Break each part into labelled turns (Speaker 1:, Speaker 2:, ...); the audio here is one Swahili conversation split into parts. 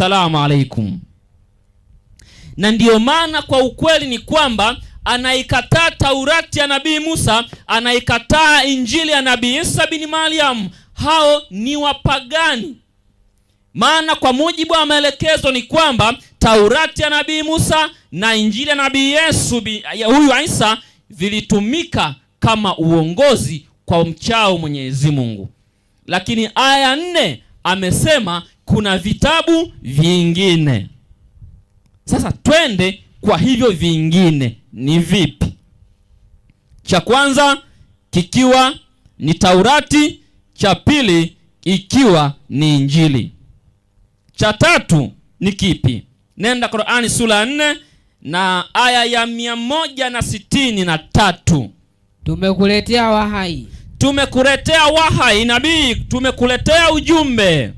Speaker 1: Assalamu alaikum. Na ndiyo maana kwa ukweli ni kwamba anaikataa Taurati ya Nabii Musa, anaikataa Injili ya Nabii Isa bin Maryam, hao ni wapagani. Maana kwa mujibu wa maelekezo ni kwamba Taurati ya Nabii Musa na Injili ya Nabii Yesu huyu Isa vilitumika kama uongozi kwa mchao Mwenyezi Mungu. Lakini aya 4 amesema kuna vitabu vingine. Sasa twende kwa hivyo vingine ni vipi? Cha kwanza kikiwa ni Taurati, cha pili ikiwa ni Injili. Cha tatu ni kipi? Nenda Qur'ani sura 4 na aya ya 163.
Speaker 2: Tumekuletea wahai.
Speaker 1: Tumekuletea wahai nabii, tumekuletea ujumbe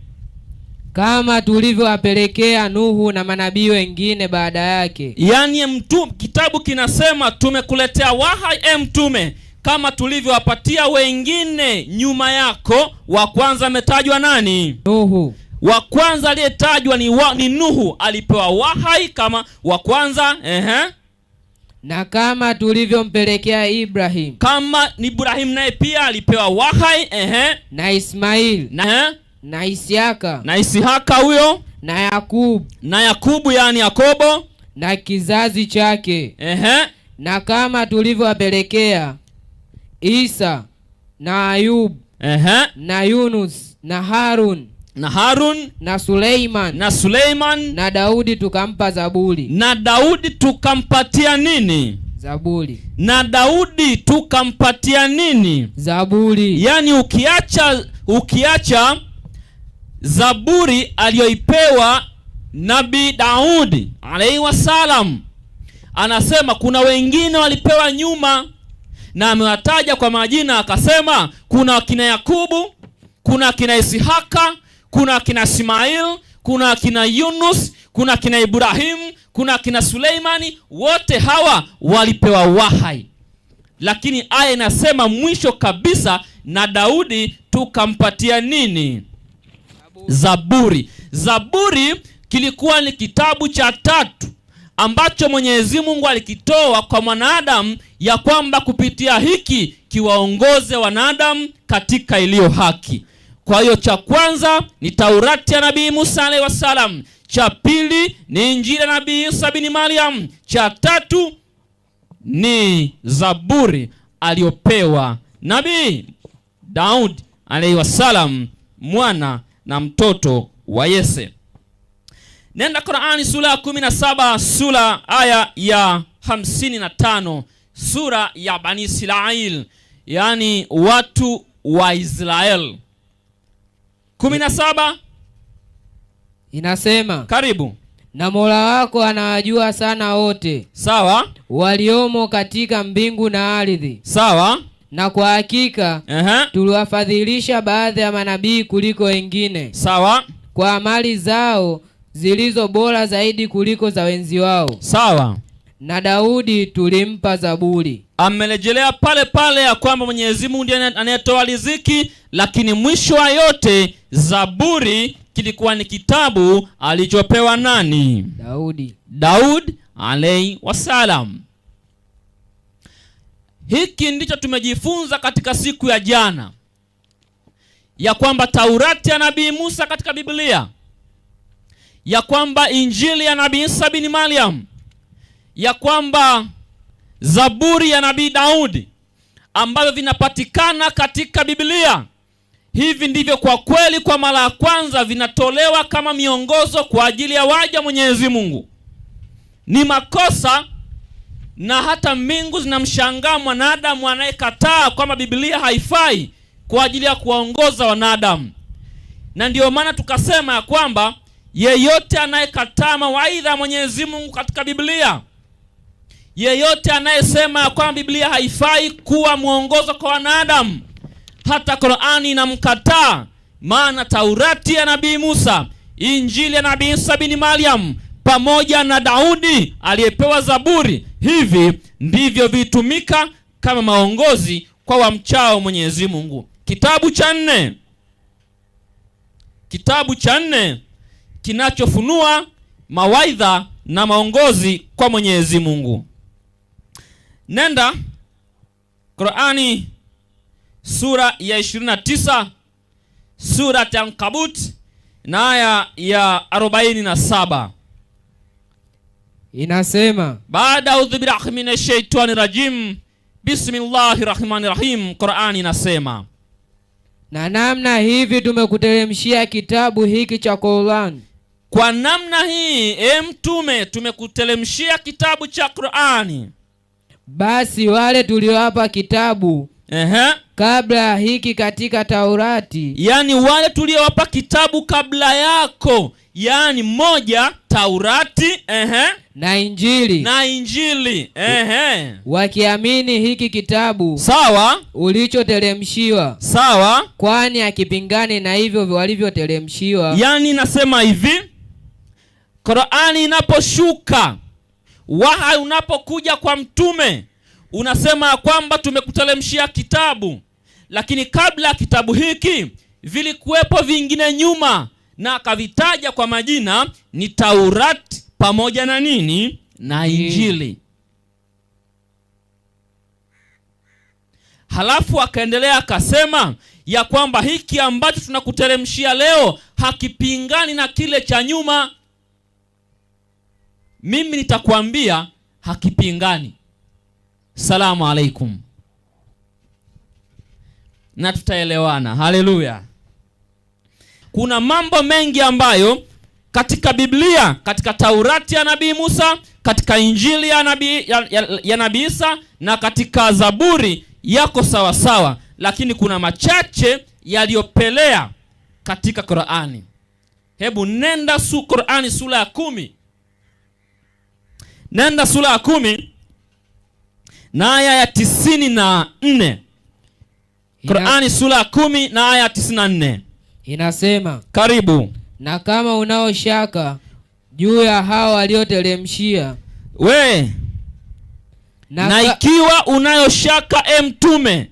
Speaker 2: kama tulivyowapelekea Nuhu na manabii wengine baada yake.
Speaker 1: Yani kitabu kinasema tumekuletea wahai mtume kama tulivyowapatia wengine nyuma yako. Wa kwanza ametajwa nani?
Speaker 2: Nuhu.
Speaker 1: Wa kwanza aliyetajwa ni Nuhu, alipewa wahai kama wa kwanza.
Speaker 2: Na kama tulivyompelekea Ibrahim.
Speaker 1: Kama ni Ibrahim naye pia alipewa wahai.
Speaker 2: Na Ismail. Na Isiaka.
Speaker 1: Na Isihaka huyo.
Speaker 2: Na Yakubu.
Speaker 1: Na Yakubu yani Yakobo.
Speaker 2: Na kizazi chake. Na kama tulivyowapelekea Isa na Ayub. Na Yunus na Harun. Na Suleiman.
Speaker 1: Na
Speaker 2: Daudi tukampa Zaburi.
Speaker 1: Na Daudi tukampatia nini?
Speaker 2: Zaburi.
Speaker 1: Na Daudi tukampatia nini?
Speaker 2: Zaburi.
Speaker 1: Yani ukiacha Zaburi aliyoipewa Nabii Daudi alayhi wasalam, anasema kuna wengine walipewa nyuma, na amewataja kwa majina, akasema kuna kina Yakubu, kuna kina Isihaka, kuna kina Ismail, kuna kina Yunus, kuna kina Ibrahim, kuna kina Suleimani. Wote hawa walipewa wahai. Lakini aya inasema mwisho kabisa, na Daudi tukampatia nini? Zaburi. Zaburi kilikuwa ni kitabu cha tatu ambacho Mwenyezi Mungu alikitoa kwa mwanadamu, ya kwamba kupitia hiki kiwaongoze wanadamu katika iliyo haki. Kwa hiyo cha kwanza ni Taurati ya Nabii Musa alayhi wasalam, cha pili ni Injili ya Nabii Isa bin Maryam, cha tatu ni Zaburi aliyopewa Nabii Daud alayhi wasalam, mwana na mtoto wa Yese. Nenda Qur'ani sura ya 17, sura aya ya 55, sura ya Bani Israel, yani watu wa Israel. 17
Speaker 2: inasema,
Speaker 1: karibu.
Speaker 2: Na Mola wako anawajua sana wote.
Speaker 1: Sawa.
Speaker 2: Waliomo katika mbingu na ardhi.
Speaker 1: Sawa.
Speaker 2: Na kwa hakika tuliwafadhilisha baadhi ya manabii kuliko wengine.
Speaker 1: Sawa.
Speaker 2: Kwa amali zao zilizo bora zaidi kuliko za wenzi wao.
Speaker 1: Sawa.
Speaker 2: Na Daudi tulimpa Zaburi.
Speaker 1: Amerejelea pale pale ya kwamba Mwenyezi Mungu ndiye anayetoa riziki, lakini mwisho wa yote Zaburi kilikuwa ni kitabu alichopewa nani? Daud alayhi wasalam. Hiki ndicho tumejifunza katika siku ya jana, ya kwamba Taurati ya Nabii Musa katika Biblia, ya kwamba Injili ya Nabii Isa bin Maryam, ya kwamba Zaburi ya Nabii Daudi ambavyo vinapatikana katika Biblia. Hivi ndivyo kwa kweli kwa mara ya kwanza vinatolewa kama miongozo kwa ajili ya waja Mwenyezi Mungu. Ni makosa na hata mbingu zinamshangaa mwanadamu anayekataa kwamba Biblia haifai kwa ajili ya kuwaongoza wanadamu. Na ndio maana tukasema ya kwamba yeyote anayekataa mawaidha ya Mwenyezi Mungu katika Biblia, yeyote anayesema ya kwamba Biblia haifai kuwa mwongozo kwa wanadamu, hata Qur'ani inamkataa. Maana Taurati ya Nabii Musa, Injili ya Nabii Isa bin Maryam, pamoja na Daudi aliyepewa Zaburi, hivi ndivyo vitumika kama maongozi kwa wamchao Mwenyezi Mungu. Kitabu cha 4 kinachofunua mawaidha na maongozi kwa Mwenyezi Mungu. Nenda Qur'ani sura ya 29, sura ya Ankabut na aya ya 47.
Speaker 2: Inasema,
Speaker 1: baada audhu billahi minash shaitani rajim, bismillahir rahmanir rahim. Qur'ani inasema,
Speaker 2: na namna hivi tumekuteremshia kitabu hiki cha Qur'an.
Speaker 1: Kwa namna hii mtume tumekuteremshia kitabu cha Qur'ani.
Speaker 2: Basi wale tuliowapa kitabu kabla hiki katika Taurati,
Speaker 1: yani wale tuliowapa kitabu kabla yako, yani moja Taurati
Speaker 2: na Injili wakiamini hiki kitabu,
Speaker 1: sawa,
Speaker 2: ulichoteremshiwa,
Speaker 1: sawa,
Speaker 2: kwani akipingani na hivyo walivyoteremshiwa.
Speaker 1: Yani nasema hivi, Qur'ani inaposhuka, wahi unapokuja kwa mtume, unasema kwamba tumekuteremshia kitabu, lakini kabla ya kitabu hiki vilikuwepo vingine nyuma, na akavitaja kwa majina ni Taurati pamoja na nini, na Injili. Halafu akaendelea akasema ya kwamba hiki ambacho tunakuteremshia leo hakipingani na kile cha nyuma. Mimi nitakwambia hakipingani. Salamu alaikum. Na tutaelewana. Haleluya. Kuna mambo mengi ambayo katika Biblia, katika Taurati ya Nabii Musa, katika Injili ya Nabii Isa na katika Zaburi yako sawa sawa, lakini kuna machache yaliyopelea katika Qur'ani. Hebu nenda Qur'ani sura ya 10. Nenda sura ya 10 na aya ya 94. Qur'ani sura ya 10 na aya ya 94.
Speaker 2: Inasema,
Speaker 1: karibu,
Speaker 2: na kama unao shaka juu ya hao walioteremshia
Speaker 1: na ikiwa unayo shaka mtume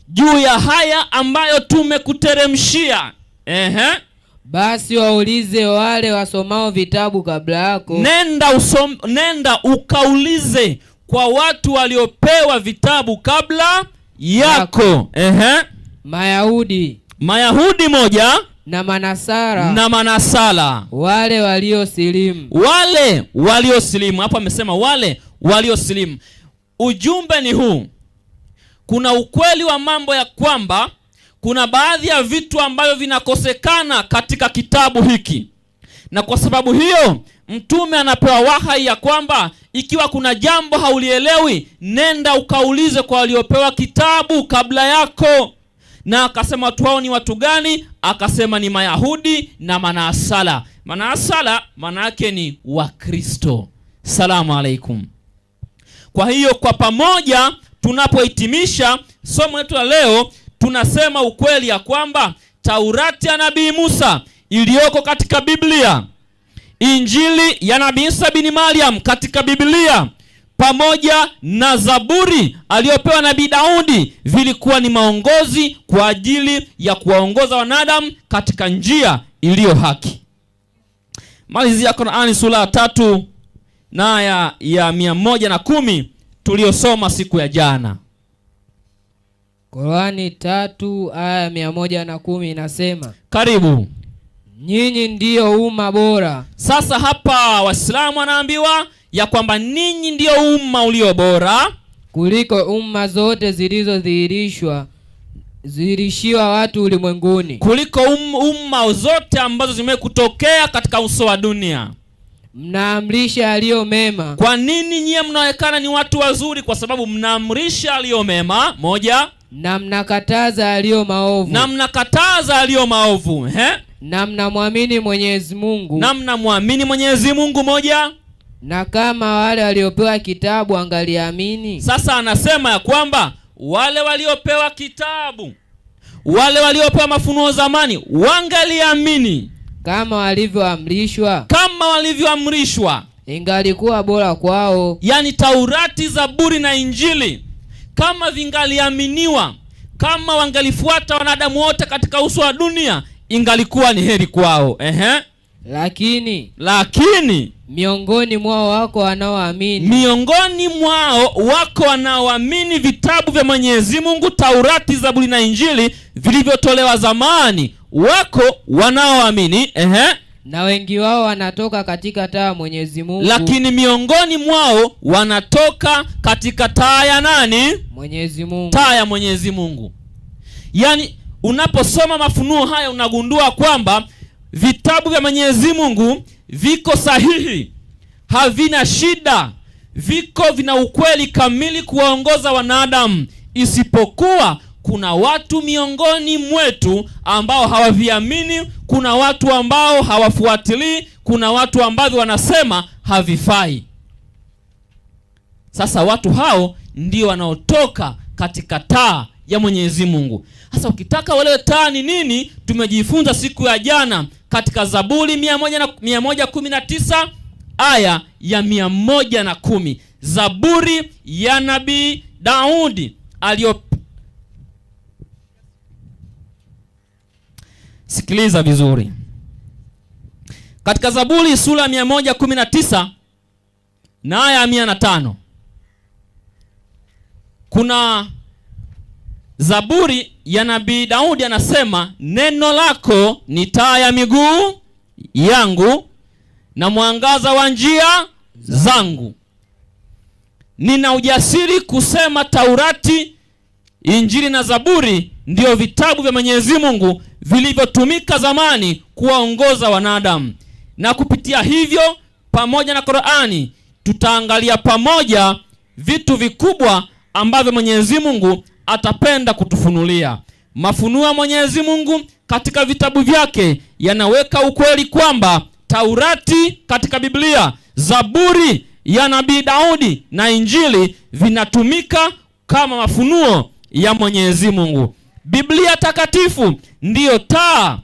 Speaker 1: juu ya haya ambayo tumekuteremshia,
Speaker 2: basi waulize wale wasomao vitabu kabla yako.
Speaker 1: Nenda ukaulize kwa watu waliopewa vitabu kabla yako. Mayahudi moja
Speaker 2: na
Speaker 1: Manasara,
Speaker 2: wale
Speaker 1: waliosilimu. Hapa amesema wale waliosilimu. Ujumbe ni huu: kuna ukweli wa mambo ya kwamba kuna baadhi ya vitu ambavyo vinakosekana katika kitabu hiki, na kwa sababu hiyo mtume anapewa wahi ya kwamba ikiwa kuna jambo haulielewi, nenda ukaulize kwa waliopewa kitabu kabla yako. Na akasema watu hao ni watu gani? Akasema ni Mayahudi na Manasara. Manasara maana yake ni Wakristo. Salamu alaikum. Kwa hiyo kwa pamoja tunapohitimisha somo letu la leo, tunasema ukweli ya kwamba Taurati ya Nabii Musa iliyoko katika Biblia, Injili ya Nabii Isa bin Maryam katika Biblia, pamoja na Zaburi aliyopewa Nabii Daudi vilikuwa ni maongozi kwa ajili ya kuwaongoza wanadamu katika njia iliyo haki. Malizia Qur'ani sura ya 3 na aya ya 110 tuliyosoma siku ya jana.
Speaker 2: Qur'ani 3 aya 110 inasema, karibu, nyinyi ndiyo umma bora.
Speaker 1: Sasa hapa Waislamu wanaambiwa ya kwamba ninyi ndiyo umma ulio bora
Speaker 2: kuliko umma zote zilizodhihirishiwa watu ulimwenguni,
Speaker 1: kuliko umma zote ambazo zimekutokea katika uso wa dunia.
Speaker 2: Mnaamrisha aliyo mema.
Speaker 1: Kwa nini nyie mnaonekana ni watu wazuri? Kwa sababu mnaamrisha aliyo mema, moja,
Speaker 2: na mnakataza aliyo maovu. Na mnamwamini Mwenyezi Mungu.
Speaker 1: Moja.
Speaker 2: Na kama wale waliopewa kitabu angaliamini.
Speaker 1: Sasa anasema ya kwamba wale waliopewa kitabu, wale waliopewa mafunuo zamani, wangaliamini
Speaker 2: kama walivyoamrishwa, ingalikuwa bora kwao.
Speaker 1: Yani Taurati, Zaburi na Injili kama vingaliaminiwa, kama wangalifuata wanadamu wote katika uso wa dunia, ingalikuwa ni heri kwao.
Speaker 2: Lakini miongoni mwao wako
Speaker 1: wanaoamini vitabu vya Mwenyezi Mungu, Taurati, Zaburi na Injili vilivyotolewa zamani. Wako wanaoamini,
Speaker 2: na wengi wao wanatoka katika taa ya Mwenyezi Mungu.
Speaker 1: Lakini miongoni mwao wanatoka katika taa ya nani?
Speaker 2: Mwenyezi Mungu.
Speaker 1: Taa ya Mwenyezi Mungu. Yaani unaposoma mafunuo haya unagundua kwamba vitabu vya Mwenyezi Mungu viko sahihi, havina shida, vina ukweli kamili kuwaongoza wanadamu, isipokuwa kuna watu miongoni mwetu ambao hawaviamini, kuna watu ambao hawafuatilii, kuna watu ambao wanasema havifai. Sasa watu hao ndio wanaotoka katika taa ya Mwenyezi Mungu. Sasa ukitaka wale taa ni nini, tumejifunza siku ya jana katika Zaburi 119 aya ya 110. Zaburi ya Nabii Daudi Sikiliza vizuri. Katika Zaburi sura 119 na aya 105. Kuna Zaburi ya Nabii Daudi anasema, neno lako ni taa ya miguu yangu na mwangaza wa njia zangu. Nina ujasiri kusema Taurati, Injili na Zaburi ndio vitabu vya Mwenyezi Mungu vilivyotumika zamani kuwaongoza wanadamu. Na kupitia hivyo pamoja na Qur'ani tutaangalia pamoja vitu vikubwa ambavyo Mwenyezi Mungu atapenda kutufunulia. Mafunuo ya Mwenyezi Mungu katika vitabu vyake yanaweka ukweli kwamba Taurati katika Biblia, Zaburi ya Nabii Daudi na Injili vinatumika kama mafunuo ya Mwenyezi Mungu. Biblia takatifu ndiyo taa,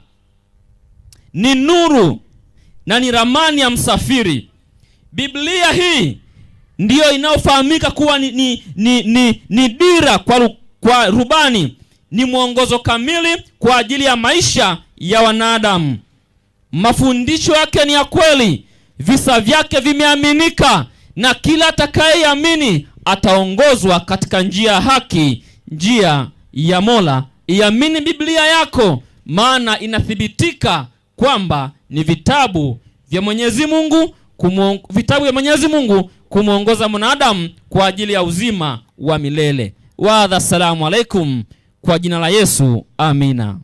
Speaker 1: ni nuru na ni ramani ya msafiri. Biblia hii ndiyo inayofahamika kuwa ni dira kwa rubani, ni mwongozo kamili kwa ajili ya maisha ya wanadamu. Mafundisho yake ni ya kweli, visa vyake vimeaminika, na kila atakayeamini ataongozwa katika njia ya haki, njia ya Mola. Iamini Biblia yako, maana inathibitika kwamba ni vitabu vya Mwenyezi Mungu, kumuongoza mwanadamu kwa ajili ya uzima wa milele. Wa assalamu alaikum, kwa jina la Yesu, amina.